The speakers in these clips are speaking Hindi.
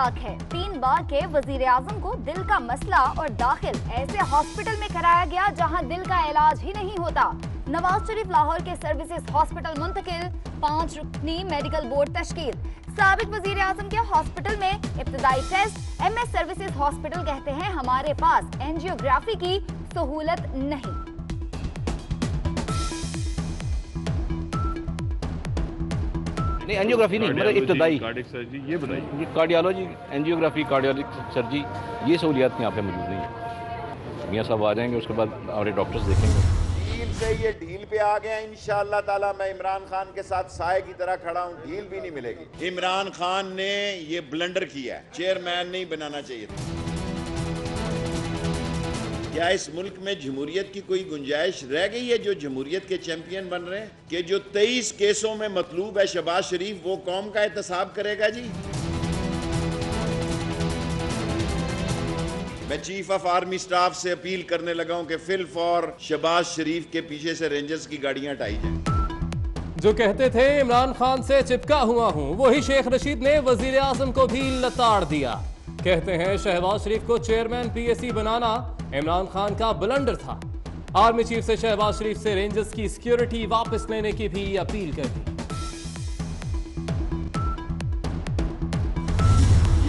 मजाक है। 3 बार के वजीर आजम को दिल का मसला और दाखिल ऐसे हॉस्पिटल में कराया गया जहां दिल का इलाज ही नहीं होता। नवाज शरीफ लाहौर के सर्विसेज हॉस्पिटल मुंतकिल, 5 रुकनी मेडिकल बोर्ड तश्कील। साबिक वजीर आजम के हॉस्पिटल में इब्तदाई टेस्ट। MS सर्विसेज हॉस्पिटल कहते हैं हमारे पास एंजियोग्राफी की सहूलत नहीं। नहीं, एंजियोग्राफी नहीं, मतलब इब्तदाई कार्डियक सर्जरी, ये बताइए। ये कार्डियोलॉजी, एंजियोग्राफी, कार्डियोलिक सर्जरी, ये सहूलियात यहाँ पे मौजूद नहीं है। मियाँ साहब आ जाएंगे, उसके बाद हमारे डॉक्टर्स देखेंगे। डील से ये डील पे आ गया। इंशाअल्लाह ताला मैं इमरान खान के साथ साए की तरह खड़ा हूँ, डील भी नहीं मिलेगी। इमरान खान ने ये ब्लंडर किया है, चेयरमैन नहीं बनाना चाहिए था। क्या इस मुल्क में जमहूरियत की कोई गुंजाइश रह गई है जो जमहूरियत के चैंपियन बन रहे हैं? कि जो 23 केसों में मतलूब है शहबाज शरीफ, वो कौम का एहतसाब करेगा जी? मैं चीफ ऑफ आर्मी स्टाफ से अपील करने लगा हूं कि फिल फॉर शहबाज शरीफ के पीछे से रेंजर्स की गाड़ियां हटाई जाएं। जो कहते थे इमरान खान से चिपका हुआ हूं, वही शेख रशीद ने वजीर आजम को भी लताड़ दिया। कहते हैं शहबाज शरीफ को चेयरमैन PSC बनाना इमरान खान का ब्लंडर था। आर्मी चीफ से शहबाज शरीफ से रेंजर्स की सिक्योरिटी वापस लेने की भी अपील कर दी।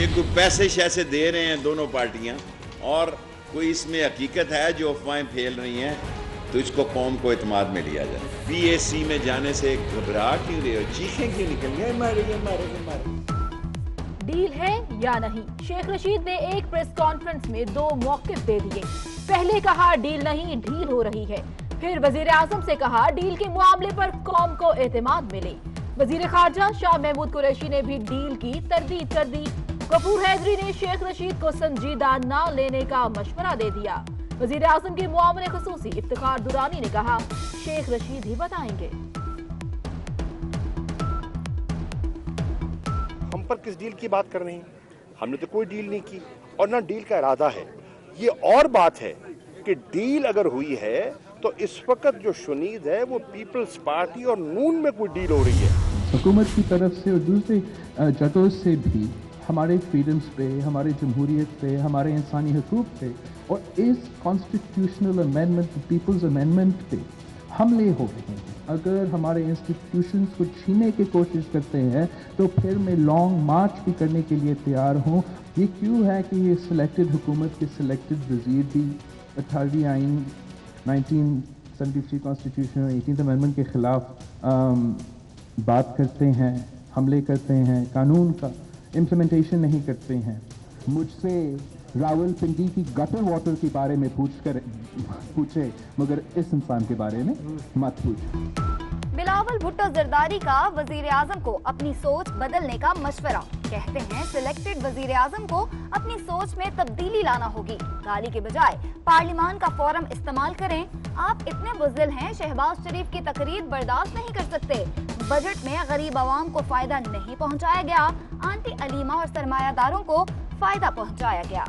ये कोई पैसे शैसे दे रहे हैं दोनों पार्टियां, और कोई इसमें हकीकत है जो अफवाहें फैल रही हैं, तो इसको कौम को एतमाद में लिया जाए। PSC में जाने से घबरा क्यों रहे हो, चीखें क्यों निकल गए, मारे। डील है या नहीं? शेख रशीद ने एक प्रेस कॉन्फ्रेंस में 2 मौक़िफ़ दे दिए। पहले कहा डील नहीं, ढील हो रही है। फिर वजीर आजम से कहा डील के मामले पर कौम को एतमाद मिले। वजीर खारजा शाह महमूद कुरैशी ने भी डील की तरदीद कर दी। गफूर हैदरी ने शेख रशीद को संजीदा ना लेने का मशवरा दे दिया। वजीर आजम के मुआविन खुसूसी इफ्तिखार दुरानी ने कहा शेख रशीद ही बताएंगे। हम पर किस डील की बात कर रहे हैं? हमने तो कोई डील नहीं की और ना डील का इरादा है। ये और बात है कि डील अगर हुई है तो इस वक्त जो शुनीद है वो पीपल्स पार्टी और नून में कोई डील हो रही है। हुकूमत की तरफ से और दूसरे जगहों से भी हमारे फ्रीडम्स पे, हमारे जमहूरियत पे, हमारे इंसानी हकूक़ पे और इस कॉन्स्टिट्यूशनल अमेंडमेंट, पीपल्स अमेंडमेंट पे हमले हो रहे हैं। अगर हमारे इंस्टीट्यूशंस को छीनने की कोशिश करते हैं तो फिर मैं लॉन्ग मार्च भी करने के लिए तैयार हूँ। ये क्यों है कि ये सिलेक्टेड हुकूमत के सिलेक्टेड वज़ीर भी 18वीं आइन 1973 कॉन्स्टिट्यूशन 18th अमेंडमेंट के ख़िलाफ़ बात करते हैं, हमले करते हैं, कानून का इम्प्लीमेंटेशन नहीं करते हैं। मुझसे रावलपिंडी की गटर वाटर के बारे में पूछे, मगर इस इंसान के बारे में मत पूछे। बिलावल भुट्टो जरदारी का वजीर आजम को अपनी सोच बदलने का मशवरा। कहते हैं सिलेक्टेड वजीर आजम को अपनी सोच में तब्दीली लाना होगी। गाली के बजाय पार्लियामान का फोरम इस्तेमाल करें। आप इतने बुज़दिल हैं, शहबाज शरीफ की तकरीर बर्दाश्त नहीं कर सकते। बजट में गरीब आवाम को फायदा नहीं पहुंचाया गया, आंटी अलीमा और सरमायादारों को फायदा पहुंचाया गया।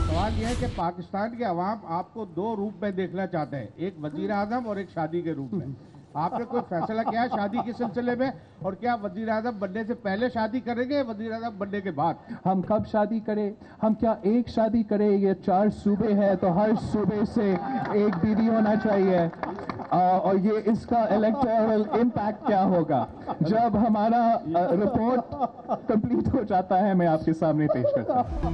सवाल यह है कि पाकिस्तान के अवाम आपको 2 रूप में देखना चाहते हैं, एक वजीर आजम और एक शादी के रूप में। आपने कोई फैसला किया है शादी के सिलसिले में? और क्या वजीर आजम बनने से पहले शादी करेंगे, वजीर आजम बनने के बाद? हम कब शादी करें? हम क्या एक शादी करें? ये 4 सूबे हैं तो हर सूबे से एक बीवी होना चाहिए। और ये इसका इलेक्टोरल इम्पैक्ट क्या होगा? जब हमारा रिपोर्ट कंप्लीट हो जाता है मैं आपके सामने पेश करता हूँ।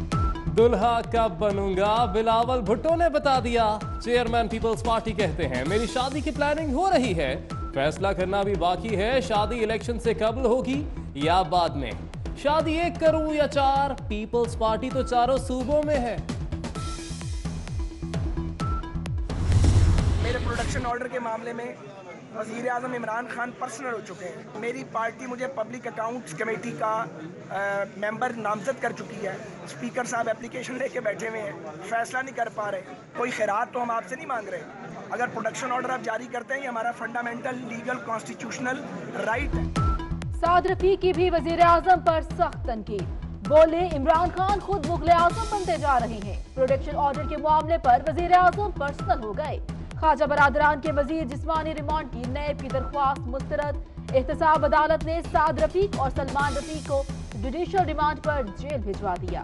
दुल्हा कब बनूंगा, बिलावल भुट्टो ने बता दिया। चेयरमैन पीपल्स पार्टी कहते हैं मेरी शादी की प्लानिंग हो रही है, फैसला करना भी बाकी है, शादी इलेक्शन से कबल होगी या बाद में। शादी 1 करूं या 4, पीपल्स पार्टी तो चारों सूबों में है। मेरे प्रोडक्शन ऑर्डर के मामले में वज़ीर आज़म इमरान खान पर्सनल हो चुके हैं। मेरी पार्टी मुझे पब्लिक अकाउंट्स कमेटी का मेंबर नामजद कर चुकी है। स्पीकर साहब एप्लीकेशन लेके बैठे हुए हैं, फैसला नहीं कर पा रहे। कोई खैरात तो हम आपसे नहीं मांग रहे। अगर प्रोडक्शन ऑर्डर आप जारी करते हैं, ये हमारा फंडामेंटल लीगल कॉन्स्टिट्यूशनल राइट है। साद रफीकी भी वज़ीर आज़म पर सख्त तनकीद। बोले इमरान खान खुद मुग़ल आज़म बनते जा रहे हैं। प्रोडक्शन ऑर्डर के मामले पर वज़ीर आज़म पर्सनल हो गए। ख्वाजा बरादरान के वजीर जिस्मानी रिमांड की नैब की दरख्वास्त मुस्तरद। एहतसाब अदालत ने साद रफीक और सलमान रफीक को जुडिशियल रिमांड पर जेल भिजवा दिया।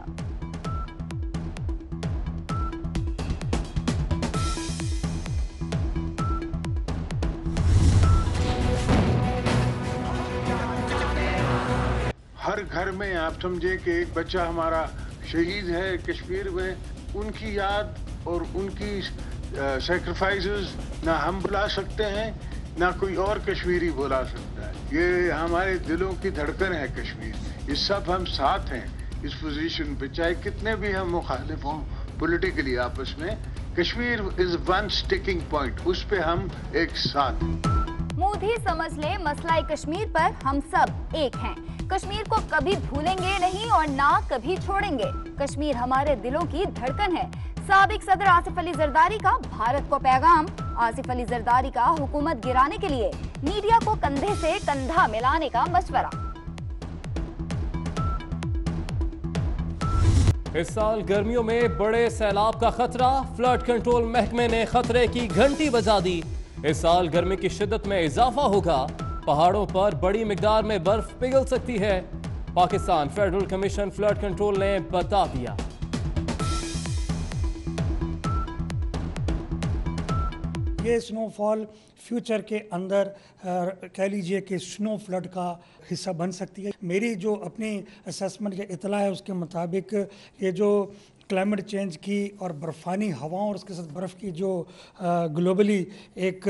हर घर में आप समझे कि एक बच्चा हमारा शहीद है कश्मीर में, उनकी याद और उनकी सैक्रिफाइसेस ना हम बुला सकते हैं ना कोई और कश्मीरी बुला सकता है। ये हमारे दिलों की धड़कन है कश्मीर। ये सब हम साथ हैं इस पोजीशन पे, चाहे कितने भी हम मुखालिफ हों पॉलिटिकली आपस में। Kashmir is one sticking point, उस पे हम एक साथ। मोदी समझ ले मसला कश्मीर पर हम सब एक हैं। कश्मीर को कभी भूलेंगे नहीं और ना कभी छोड़ेंगे। कश्मीर हमारे दिलों की धड़कन है। साबिक सदर आसिफ अली जरदारी का भारत को पैगाम। आसिफ अली जरदारी का हुकूमत गिराने के लिए मीडिया को कंधे से कंधा मिलाने का मशवरा। इस साल गर्मियों में बड़े सैलाब का खतरा, फ्लड कंट्रोल महकमे ने खतरे की घंटी बजा दी। इस साल गर्मी की शिद्दत में इजाफा होगा। पहाड़ों पर बड़ी मिकदार में बर्फ पिघल सकती है। Pakistan federal commission flood control ने बता दिया। ये स्नोफॉल फ्यूचर के अंदर कह लीजिए कि स्नो फ्लड का हिस्सा बन सकती है। मेरी जो अपनी असेसमेंट या इतला है उसके मुताबिक ये जो क्लाइमेट चेंज की और बर्फ़ानी हवाओं और उसके साथ बर्फ़ की जो ग्लोबली एक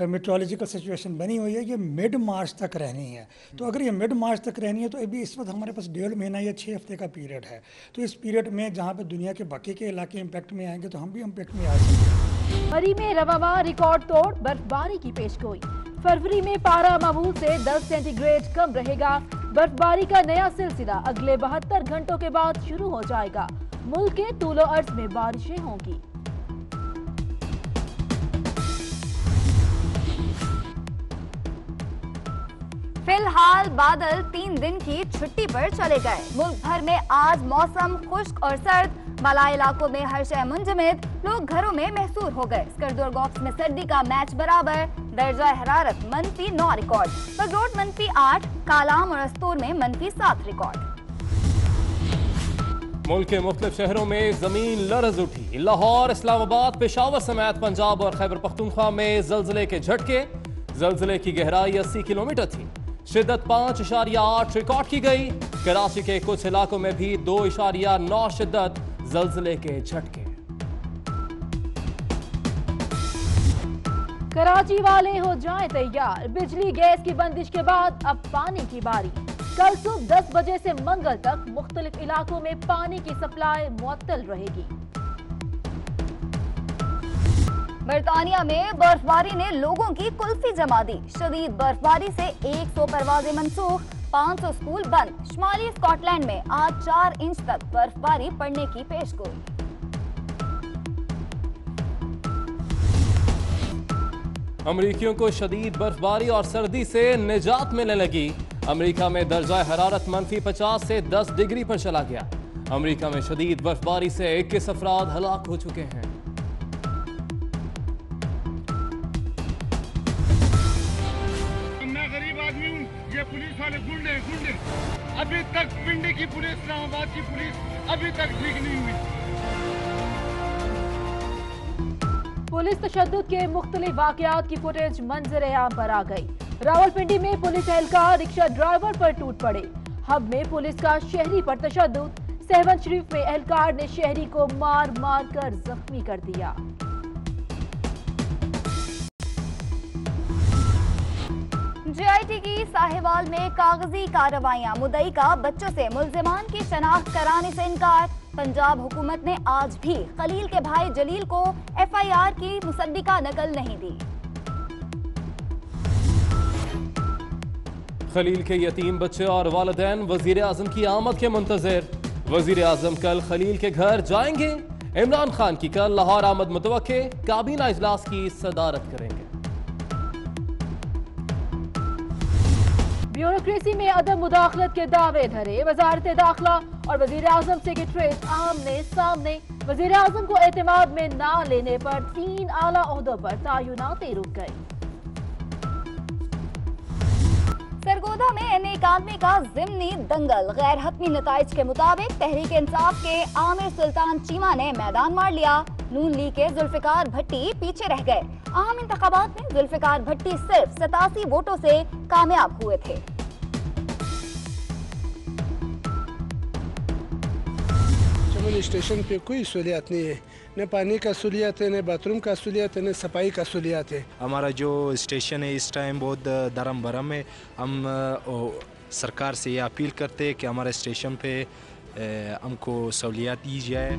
मेट्रोलॉजिकल सिचुएशन बनी हुई है, ये मिड मार्च तक रहनी है। तो अगर ये मिड मार्च तक रहनी है तो अभी इस वक्त हमारे पास 1.5 महीना या 6 हफ्ते का पीरियड है। तो इस पीरियड में जहाँ पे दुनिया के बाकी के इलाके इम्पैक्ट में आएंगे तो हम भी इम्पैक्ट में आ सकते हैं। मरी में रवां रिकॉर्ड तोड़ बर्फबारी की पेशगोई। फरवरी में पारा मामूल से 10 सेंटीग्रेड कम रहेगा। बर्फबारी का नया सिलसिला अगले 72 घंटों के बाद शुरू हो जाएगा। मुल्क के तूलो अर्ज में बारिशें होंगी। फिलहाल बादल 3 दिन की छुट्टी पर चले गए। मुल्क भर में आज मौसम खुश्क और सर्द। मलाई इलाकों में हर शय मुंजमद। लोग घरों में महसूर हो गए। स्कर्दू और गॉक्स में सर्दी का मैच बराबर। दर्जा हरारत -9 रिकॉर्ड। पगरोट -8। कालाम और अस्तूर में -7 रिकॉर्ड। मुल्क के मुख्तलिफ शहरों में जमीन लरज उठी। लाहौर, इस्लामाबाद, पेशावर समेत पंजाब और खैबर पख्तूनख्वा में जल्जले के झटके। जल्जले की गहराई 80 किलोमीटर थी। शिद्दत 5.8 रिकॉर्ड की गई। कराची के कुछ इलाकों में भी 2.9 शिद्दत जल्जले के झटके। कराची वाले हो जाएं तैयार। बिजली गैस की बंदिश के बाद अब पानी की बारी। कल सुबह 10 बजे से मंगल तक मुख्तलिफ इलाकों में पानी की सप्लाई मुअत्तल रहेगी। बरतानिया में बर्फबारी ने लोगों की कुल्फी जमा दी। शदीद बर्फबारी से 100 परवाजें मनसूख, 500 स्कूल बंद। शुमाली स्कॉटलैंड में आज 4 इंच तक बर्फबारी पड़ने की पेशगोई। अमरीकियों को शदीद बर्फबारी और सर्दी से निजात मिलने लगी। अमेरिका में दर्जा हरारत -50 से 10 डिग्री पर चला गया। अमेरिका में शदीद बर्फबारी से 21 अफराद हलाक हो चुके हैं। मैं गरीब आदमी हूँ, ये पुलिस वाले गुंडे अभी तक पिंडी की पुलिस, इस्लामाबाद की पुलिस अभी तक ठीक नहीं हुई। पुलिस तशद्दुद के मुख्तलिफ वाकयात की फुटेज मंजर-ए-आम पर आ गई। रावलपिंडी में पुलिस एहलकार रिक्शा ड्राइवर पर टूट पड़े। हब में पुलिस का शहरी पर तशद्दुद। सहवन शरीफ में एहलकार ने शहरी को मार मार कर जख्मी कर दिया। JIT की साहिवाल में कागजी कार्रवाइयां। मुद्दई का बच्चों से मुल्जिमान की शनाख्त कराने से इनकार। पंजाब हुकूमत ने आज भी खलील के भाई जलील को FIR की मुसद्दिका नकल नहीं दी। खलील के यतीम बच्चे और वालिदैन वजीर आजम की आमद के मुंतजिर। वजीर आजम कल खलील के घर जाएंगे। इमरान खान की कल लाहौर आमद मुतवक्के। काबीना इजलास की सदारत करेंगे। ब्यूरोक्रेसी में अदम मुदाखलत के दावे धरे। वजारत दाखिला और वजीर आजम सेक्रेटरीट आमने सामने। वजीर आजम को एतमाद में ना लेने पर 3 आला ओहदों पर तायुनाती रुक गई। सरगोधा में NA-91 का जिमनी दंगल, गैर हतमी नताइज के मुताबिक तहरीक इंसाफ के आमिर सुल्तान चीमा ने मैदान मार लिया। नून लीग के जुल्फिकार भट्टी पीछे रह गए। आम इंतखाबात में जुल्फिकार भट्टी सिर्फ 87 वोटों से कामयाब हुए थे। चमन स्टेशन पे कोई सहूलियत नहीं है, न पानी का सहूलियत है, न बाथरूम का सहूलियत है, न सफाई का सहूलियत है। हमारा जो स्टेशन है इस टाइम बहुत दरम भरम है। हम सरकार से ये अपील करते हैं कि हमारे स्टेशन पे हमको सहूलियत दी जाए।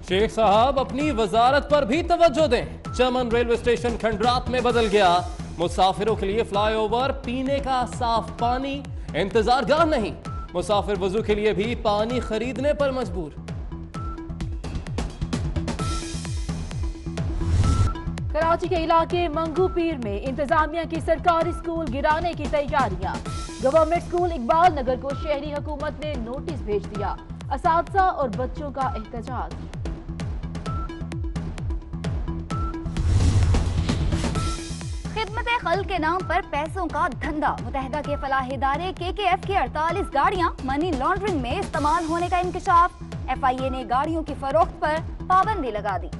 शेख साहब अपनी वजारत पर भी तवज्जो दें। चमन रेलवे स्टेशन खंडरात में बदल गया। मुसाफिरों के लिए फ्लाईओवर, पीने का साफ पानी, इंतजार गाह नहीं। मुसाफिर वजू के लिए भी पानी खरीदने पर मजबूर। कराची के इलाके मंगू पीर में इंतजामिया की सरकारी स्कूल गिराने की तैयारियां। गवर्नमेंट स्कूल इकबाल नगर को शहरी हुकूमत ने नोटिस भेज दिया। असातिज़ा और बच्चों का एहतजाज। खिदमत खल्क के नाम पर पैसों का धंधा। मुत्तहिदा के फलाही इदारे KKF की 48 गाड़ियां मनी लॉन्ड्रिंग में इस्तेमाल होने का इंकशाफ। FIA ने गाड़ियों की फरोख्त पर पाबंदी लगा दी।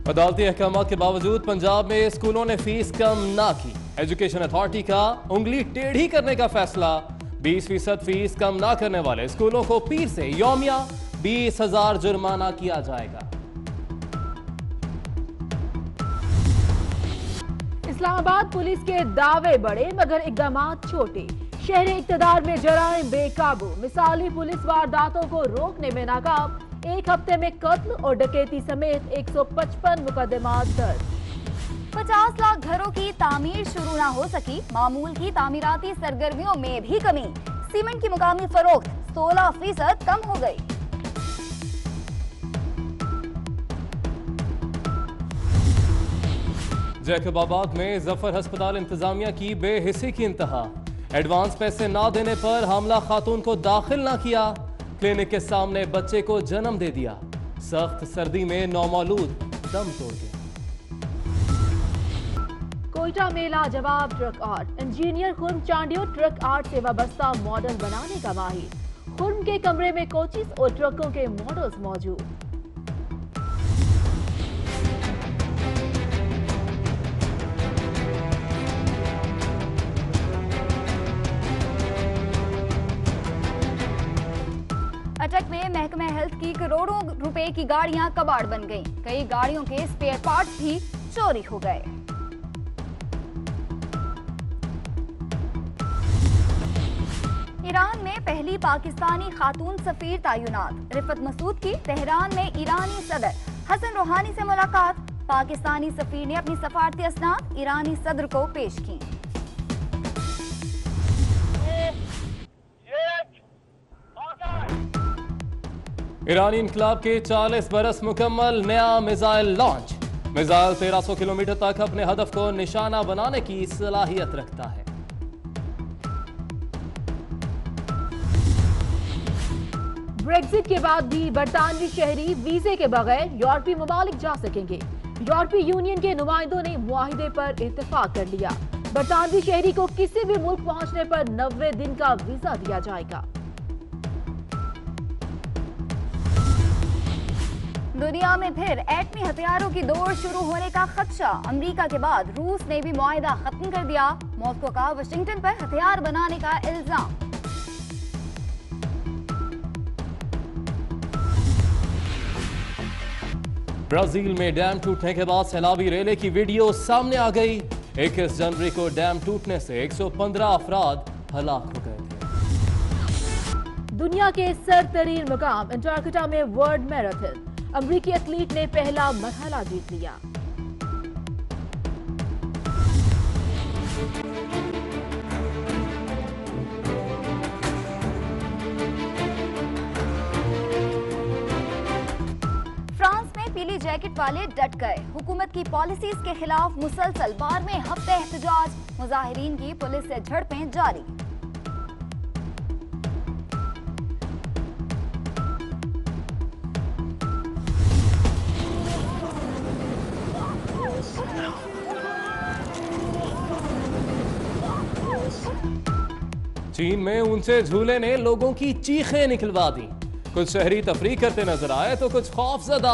अदालती अहकाम के बावजूद पंजाब में स्कूलों ने फीस कम ना की। एजुकेशन अथॉरिटी का उंगली टेढ़ी करने का फैसला। 20% फीस कम ना करने वाले स्कूलों को पीर से यौमिया 20,000 जुर्माना किया जाएगा। इस्लामाबाद पुलिस के दावे बड़े मगर इकदामात छोटे। शहरी इक्तदार में जराइम बेकाबू। मिसाली पुलिस वारदातों को रोकने में नाकाम। एक हफ्ते में कत्ल और डकैती समेत 155 मुकदमात दर्ज। 50 लाख घरों की तामीर शुरू ना हो सकी। मामूल की तामीराती सरगर्मियों में भी कमी। सीमेंट की मुकामी फरोख्त 16% कम हो गई। जैकबाबाद में जफर अस्पताल इंतजामिया की बेहिसी की इंतहा। एडवांस पैसे ना देने पर हामला खातून को दाखिल ना किया। क्लिनिक के सामने बच्चे को जन्म दे दिया। सख्त सर्दी में नौमौलूद दम तोड़ गया। कोयटा में लाजवाब truck art. Engineer Khurram Chandio truck art से वाबस्ता मॉडल बनाने का माहिर। खुर्म के कमरे में कोचिस और ट्रकों के मॉडल्स मौजूद। अटक में महकमा हेल्थ की करोड़ों रुपए की गाड़ियां कबाड़ बन गईं। कई गाड़ियों के स्पेयर पार्ट्स भी चोरी हो गए। ईरान में पहली पाकिस्तानी खातून सफीर तैनात। रिफत मसूद की तेहरान में ईरानी सदर हसन रूहानी से मुलाकात। पाकिस्तानी सफीर ने अपनी सफारती असनाद ईरानी सदर को पेश की। ईरानी इनकलाब के 40 बरस मुकम्मल, नया मिसाइल लॉन्च। मिसाइल 1300 किलोमीटर तक अपने हदफ को निशाना बनाने की सलाहियत रखता है। ब्रेक्जिट के बाद भी बरतानवी शहरी वीजे के बगैर यूरोपीय ममालिक जा सकेंगे। यूरोपीय यूनियन के नुमाइंदों ने मुआहिदे पर इत्तेफाक कर लिया। बरतानवी शहरी को किसी भी मुल्क पहुंचने पर 90 दिन का वीजा दिया जाएगा। दुनिया में फिर एटमी हथियारों की दौड़ शुरू होने का खदशा। अमेरिका के बाद रूस ने भी मुआहिदा खत्म कर दिया। मॉस्को का वाशिंगटन पर हथियार बनाने का इल्जाम। ब्राजील में डैम टूटने के बाद सैलाबी रेले की वीडियो सामने आ गई। 21 जनवरी को डैम टूटने से 115 अफराद हलाक हो गए थे। दुनिया के सरतरीन मुकाम अंटार्कटिका में वर्ल्ड मैराथन। अमरीकी एथलीट ने पहला मरहला जीत लिया। फ्रांस में पीली जैकेट वाले डट गए। हुकूमत की पॉलिसीज के खिलाफ मुसलसल 12वें हफ्ते एहतजाज। मुजाहिरीन की पुलिस से झड़पें जारी। चीन में ऊंचे झूले ने लोगों की चीखें निकलवा दी। कुछ शहरी तफरीह करते नजर आए तो कुछ खौफजदा।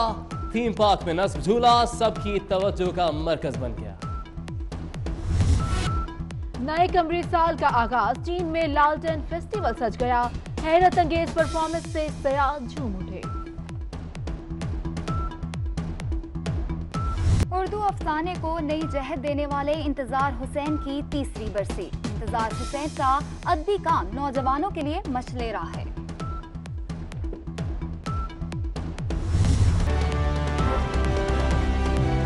थीम पार्क में नस्ब झूला सबकी तवज्जो का मरकज बन गया। नए कमरी साल का आगाज चीन में लालटेन फेस्टिवल सज गया। हैरत अंगेज परफॉर्मेंस से सयाह झूम उठे। उर्दू अफसाने को नई जहत देने वाले इंतजार हुसैन की तीसरी बरसी। इंतजार हुसैन का अदबी काम नौजवानों के लिए मशले राह है।